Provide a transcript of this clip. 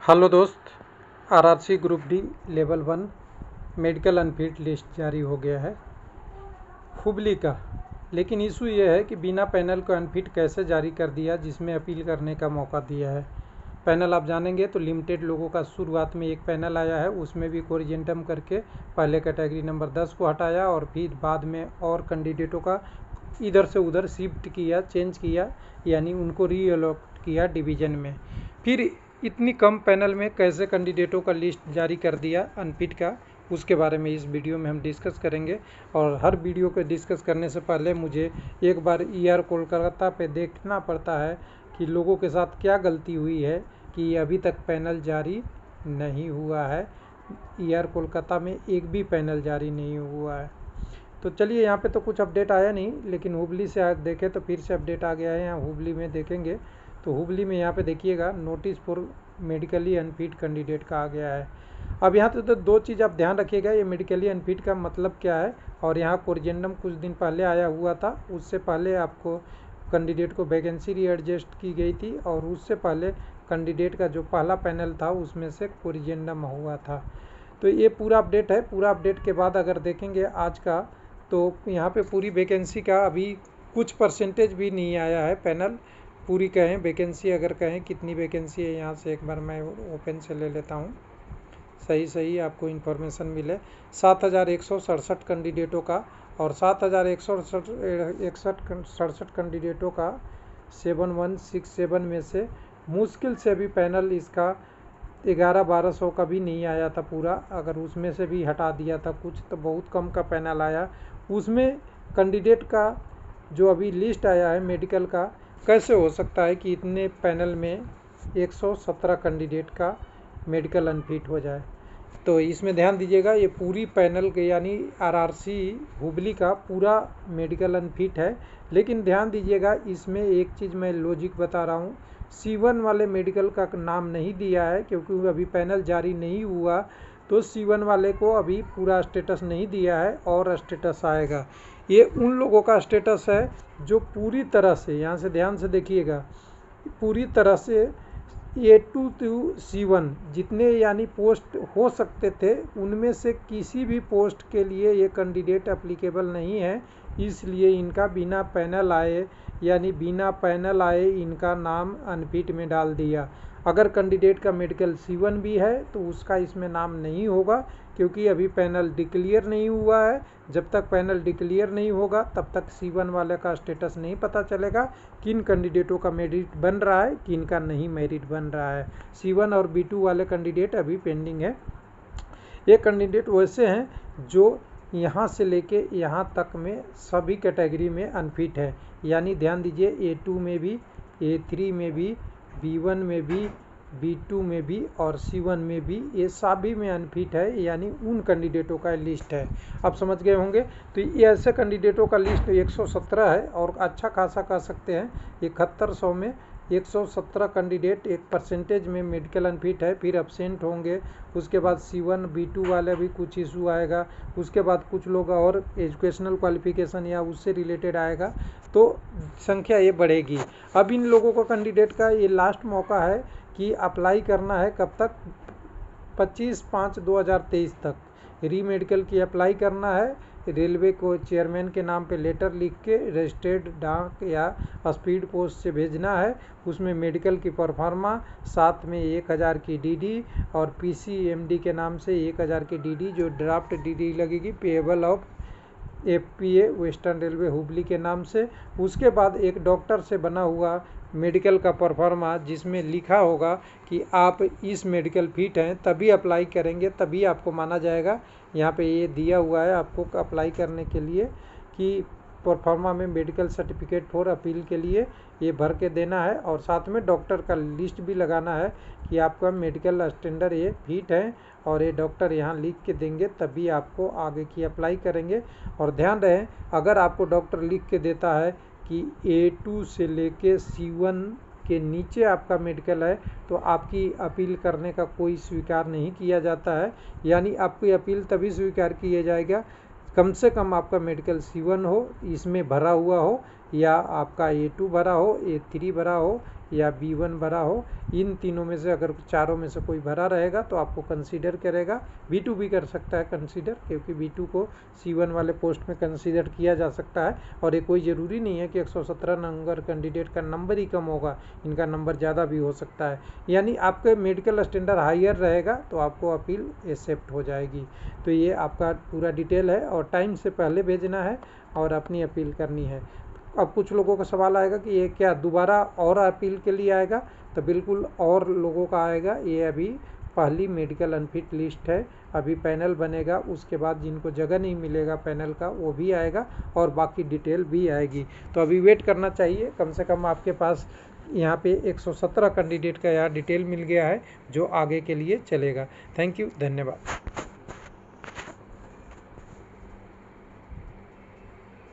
Hello दोस्त, RRC group D level 1 medical unfit list जारी हो गया है हुबली का। लेकिन इशू ये है कि बिना पैनल को अनफिट कैसे जारी कर दिया, जिसमें अपील करने का मौका दिया है। पैनल आप जानेंगे तो लिमिटेड लोगों का शुरुआत में एक पैनल आया है, उसमें भी कोरिजेंटम करके पहले कैटेगरी नंबर 10 को हटाया और फिर बाद में और कैंडिडेटों का इधर से उधर शिफ्ट किया, चेंज किया, यानी उनको रीअलोट किया डिवीज़न में। फिर इतनी कम पैनल में कैसे कैंडिडेटों का लिस्ट जारी कर दिया अनफिट का, उसके बारे में इस वीडियो में हम डिस्कस करेंगे। और हर वीडियो को डिस्कस करने से पहले मुझे एक बार ईआर कोलकाता पे देखना पड़ता है कि लोगों के साथ क्या गलती हुई है कि अभी तक पैनल जारी नहीं हुआ है। ईआर कोलकाता में एक भी पैनल जारी नहीं हुआ है। तो चलिए, यहाँ पे तो कुछ अपडेट आया नहीं, लेकिन हुबली से आज देखें तो फिर से अपडेट आ गया है। यहाँ हुबली में देखेंगे तो हुबली में यहाँ पे देखिएगा notice for medically unfit candidate का आ गया है। अब यहाँ तो दो चीज़ आप ध्यान रखिएगा, ये मेडिकली अनफिट का मतलब क्या है। और यहाँ कोरिजेंडम कुछ दिन पहले आया हुआ था, उससे पहले आपको कैंडिडेट को वैकेंसी रीएडजस्ट की गई थी और उससे पहले कैंडिडेट का जो पहला पैनल था उसमें से कोरिजेंडम हुआ था। तो ये पूरा अपडेट है। पूरा अपडेट के बाद अगर देखेंगे आज का, तो यहाँ पे पूरी वैकेंसी का अभी कुछ परसेंटेज भी नहीं आया है। पैनल पूरी कहें वैकेंसी, अगर कहें कितनी वैकेंसी है, यहाँ से एक बार मैं ओपन से ले लेता हूँ, सही आपको इन्फॉर्मेशन मिले। 7,167 कैंडिडेटों का, और 7,167 कैंडिडेटों का 7167 में से मुश्किल से भी पैनल इसका 1100-1200 का भी नहीं आया था पूरा। अगर उसमें से भी हटा दिया था कुछ, तो बहुत कम का पैनल आया। उसमें कैंडिडेट का जो अभी लिस्ट आया है मेडिकल का, कैसे हो सकता है कि इतने पैनल में 117 कैंडिडेट का मेडिकल अनफिट हो जाए। तो इसमें ध्यान दीजिएगा, ये पूरी पैनल के यानी आरआरसी हुबली का पूरा मेडिकल अनफिट है। लेकिन ध्यान दीजिएगा, इसमें एक चीज़ मैं लॉजिक बता रहा हूँ, C1 वाले मेडिकल का नाम नहीं दिया है क्योंकि अभी पैनल जारी नहीं हुआ। तो C1 वाले को अभी पूरा स्टेटस नहीं दिया है और स्टेटस आएगा। ये उन लोगों का स्टेटस है जो पूरी तरह से, यहाँ से ध्यान से देखिएगा, पूरी तरह से A2 to C1 जितने यानी पोस्ट हो सकते थे, उनमें से किसी भी पोस्ट के लिए ये कैंडिडेट एप्लीकेबल नहीं है। इसलिए इनका बिना पैनल आए, यानी बिना पैनल आए इनका नाम अनफिट में डाल दिया। अगर कैंडिडेट का मेडिकल C1 भी है तो उसका इसमें नाम नहीं होगा, क्योंकि अभी पैनल डिक्लेयर नहीं हुआ है। जब तक पैनल डिक्लेयर नहीं होगा तब तक C1 वाले का स्टेटस नहीं पता चलेगा, किन कैंडिडेटों का मेरिट बन रहा है, किन का नहीं मेरिट बन रहा है। C1 और B2 वाले कैंडिडेट अभी पेंडिंग है। ये कैंडिडेट वैसे हैं जो यहाँ से लेके यहाँ तक में सभी कैटेगरी में अनफिट है। यानी ध्यान दीजिए, A2 में भी, A3 में भी, B1 में भी, B2 में भी और C1 में भी, ये सभी में अनफिट है। यानी उन कैंडिडेटों का लिस्ट है। आप समझ गए होंगे। तो ये ऐसे कैंडिडेटों का लिस्ट 117 है और अच्छा खासा कह सकते हैं 7100 में 117 कैंडिडेट एक परसेंटेज में मेडिकल अनफिट है। फिर एब्सेंट होंगे, उसके बाद C1 B2 वाले भी कुछ इशू आएगा, उसके बाद कुछ लोग और एजुकेशनल क्वालिफिकेशन या उससे रिलेटेड आएगा, तो संख्या ये बढ़ेगी। अब इन लोगों का कैंडिडेट का ये लास्ट मौका है कि अप्लाई करना है। कब तक? 25/5/2023 तक री मेडिकल की अप्लाई करना है। रेलवे को चेयरमैन के नाम पे लेटर लिख के रजिस्टर्ड डाक या स्पीड पोस्ट से भेजना है। उसमें मेडिकल की परफॉर्मा, साथ में 1000 की डीडी और PCMD के नाम से 1000 की डीडी, जो ड्राफ्ट डीडी लगेगी payable of FPA western railway Hubli के नाम से। उसके बाद एक डॉक्टर से बना हुआ मेडिकल का परफॉर्मा, जिसमें लिखा होगा कि आप इस मेडिकल फिट हैं, तभी अप्लाई करेंगे, तभी आपको माना जाएगा। यहाँ पे ये दिया हुआ है आपको अप्लाई करने के लिए कि परफॉर्मा में मेडिकल सर्टिफिकेट फॉर अपील के लिए ये भर के देना है। और साथ में डॉक्टर का लिस्ट भी लगाना है कि आपका मेडिकल स्टैंडर्ड ये फिट है, और ये डॉक्टर यहाँ लिख के देंगे, तभी आपको आगे की अप्लाई करेंगे। और ध्यान रहे, अगर आपको डॉक्टर लिख के देता है कि A2 से लेके C1 के नीचे आपका मेडिकल है, तो आपकी अपील करने का कोई स्वीकार नहीं किया जाता है। यानी आपकी अपील तभी स्वीकार किया जाएगा कम से कम आपका मेडिकल C1 हो, इसमें भरा हुआ हो, या आपका A2 भरा हो, A3 भरा हो या B1 भरा हो, इन तीनों में से अगर चारों में से कोई भरा रहेगा तो आपको कंसीडर करेगा। B2 भी कर सकता है कंसीडर, क्योंकि B2 को C1 वाले पोस्ट में कंसीडर किया जा सकता है। और ये कोई ज़रूरी नहीं है कि 117 नंबर कैंडिडेट का नंबर ही कम होगा, इनका नंबर ज़्यादा भी हो सकता है। यानी आपके मेडिकल स्टैंडर्ड हायर रहेगा तो आपको अपील एक्सेप्ट हो जाएगी। तो ये आपका पूरा डिटेल है और टाइम से पहले भेजना है और अपनी अपील करनी है। अब कुछ लोगों का सवाल आएगा कि ये क्या दोबारा और अपील के लिए आएगा? तो बिल्कुल और लोगों का आएगा। ये अभी पहली मेडिकल अनफिट लिस्ट है, अभी पैनल बनेगा, उसके बाद जिनको जगह नहीं मिलेगा पैनल का वो भी आएगा और बाकी डिटेल भी आएगी। तो अभी वेट करना चाहिए, कम से कम आपके पास यहाँ पे 117 कैंडिडेट का यहाँ डिटेल मिल गया है जो आगे के लिए चलेगा। थैंक यू, धन्यवाद।